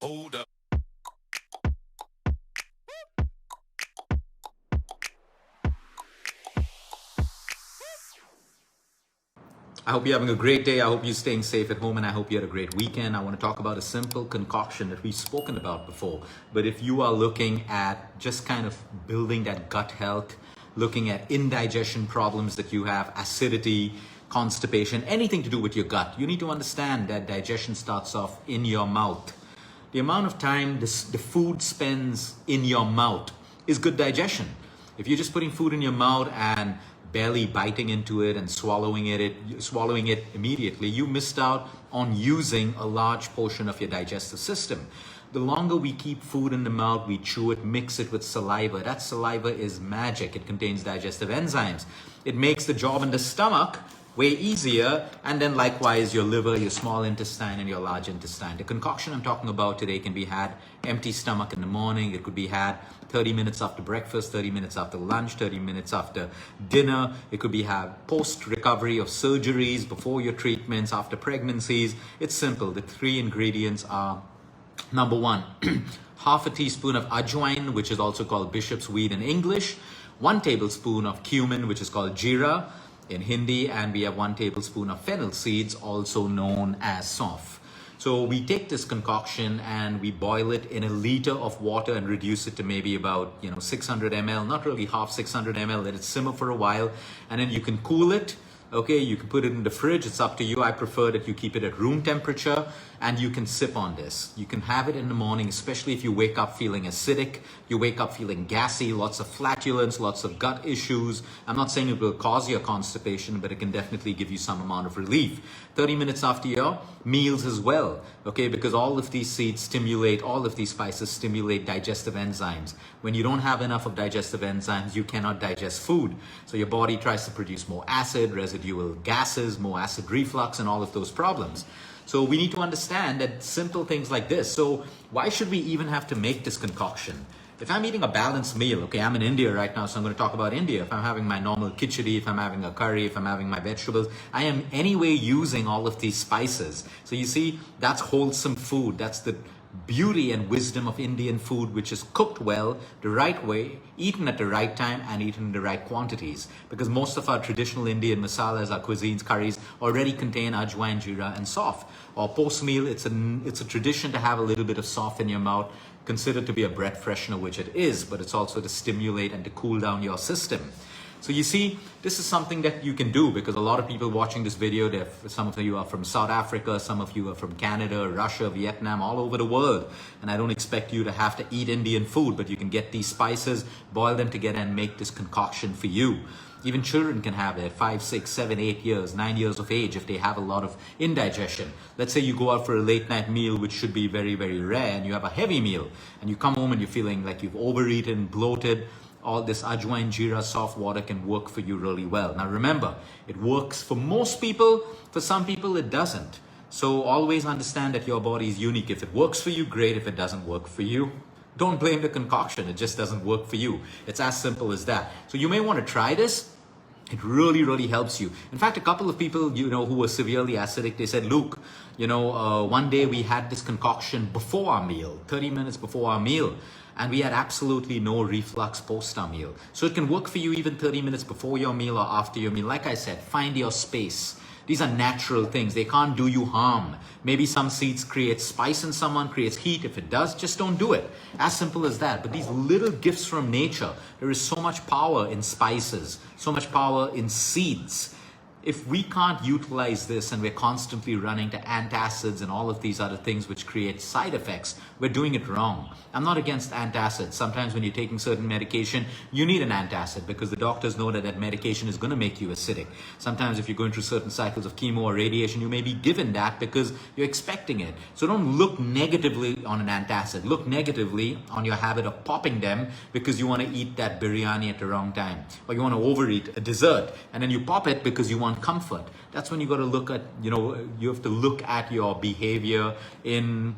Hold up. I hope you're having a great day. I hope you're staying safe at home, and I hope you had a great weekend. I want to talk about a simple concoction that we've spoken about before. But if you are looking at just kind of building that gut health, looking at indigestion problems that you have, acidity, constipation, anything to do with your gut, you need to understand that digestion starts off in your mouth. The amount of time the food spends in your mouth is good digestion. If you're just putting food in your mouth and barely biting into it and swallowing it immediately, you missed out on using a large portion of your digestive system. The longer we keep food in the mouth, we chew it, mix it with saliva. That saliva is magic. It contains digestive enzymes. It makes the job in the stomach way easier, and then likewise your liver, your small intestine, and your large intestine. The concoction I'm talking about today can be had empty stomach in the morning. It could be had 30 minutes after breakfast, 30 minutes after lunch, 30 minutes after dinner. It could be had post recovery of surgeries, before your treatments, after pregnancies. It's simple. The three ingredients are: number one, half a teaspoon of ajwain, which is also called bishop's weed in English, 1 tablespoon of cumin, which is called jeera in Hindi, and we have 1 tablespoon of fennel seeds, also known as sauf. So we take this concoction and we boil it in a liter of water and reduce it to maybe about 600 ml, not really half 600 ml. Let it simmer for a while, and then you can cool it. Okay, you can put it in the fridge. It's up to you. I prefer that you keep it at room temperature, and you can sip on this. You can have it in the morning, especially if you wake up feeling acidic, you wake up feeling gassy, lots of flatulence, lots of gut issues. I'm not saying it will cause your constipation, but it can definitely give you some amount of relief. 30 minutes after your meals as well, okay, because all of these all of these spices stimulate digestive enzymes. When you don't have enough of digestive enzymes, you cannot digest food. So your body tries to produce more acid, residual gases, more acid reflux, and all of those problems. So we need to understand that simple things like this. So why should we even have to make this concoction? If I'm eating a balanced meal, okay, I'm in India right now, so I'm going to talk about India. If I'm having my normal khichdi, if I'm having a curry, if I'm having my vegetables, I am anyway using all of these spices. So you see, that's wholesome food. That's the beauty and wisdom of Indian food, which is cooked well, the right way, eaten at the right time, and eaten in the right quantities. Because most of our traditional Indian masalas, our cuisines, curries, already contain ajwain, jeera, and sauf. Or post-meal, it's a tradition to have a little bit of sauf in your mouth, considered to be a breath freshener, which it is, but it's also to stimulate and to cool down your system. So you see, this is something that you can do, because a lot of people watching this video, some of you are from South Africa, some of you are from Canada, Russia, Vietnam, all over the world. And I don't expect you to have to eat Indian food, but you can get these spices, boil them together, and make this concoction for you. Even children can have it at 5, 6, 7, 8 years, 9 years of age if they have a lot of indigestion. Let's say you go out for a late night meal, which should be very, very rare, and you have a heavy meal, and you come home and you're feeling like you've overeaten, bloated. All this ajwain, jeera, sauf water can work for you really well. Now remember, it works for most people. For some people, it doesn't. So always understand that your body is unique. If it works for you, great. If it doesn't work for you, don't blame the concoction. It just doesn't work for you. It's as simple as that. So you may want to try this. It really, really helps you. In fact, a couple of people, who were severely acidic, they said, Luke, one day we had this concoction before our meal, 30 minutes before our meal, and we had absolutely no reflux post our meal. So it can work for you even 30 minutes before your meal or after your meal. Like I said, find your space. These are natural things. They can't do you harm. Maybe some seeds create spice in someone, creates heat. If it does, just don't do it. As simple as that. But these little gifts from nature, there is so much power in spices, so much power in seeds. If we can't utilize this and we're constantly running to antacids and all of these other things which create side effects, we're doing it wrong. I'm not against antacids. Sometimes when you're taking certain medication, you need an antacid because the doctors know that that medication is going to make you acidic. Sometimes if you're going through certain cycles of chemo or radiation, you may be given that because you're expecting it. So don't look negatively on an antacid. Look negatively on your habit of popping them because you want to eat that biryani at the wrong time. Or you want to overeat a dessert and then you pop it because you want comfort. That's when you got to look at, you have to look at your behavior in,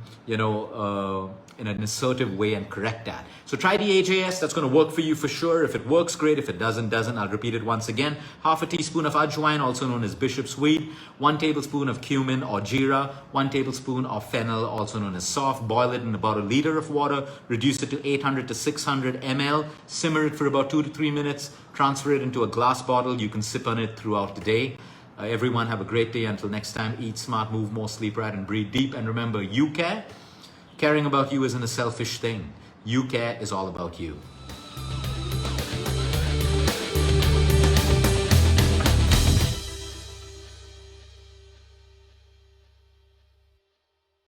in an assertive way and correct that. So try the AJS. That's going to work for you for sure. If it works, great. If it doesn't. I'll repeat it once again. Half a teaspoon of ajwain, also known as bishop's weed. 1 tablespoon of cumin or jeera. 1 tablespoon of fennel, also known as soft. Boil it in about a liter of water. Reduce it to 800 to 600 ml. Simmer it for about 2 to 3 minutes. Transfer it into a glass bottle. You can sip on it throughout the day. Everyone have a great day. Until next time, eat smart, move more, sleep right, and breathe deep. And remember, you care. Caring about you isn't a selfish thing. You care is all about you.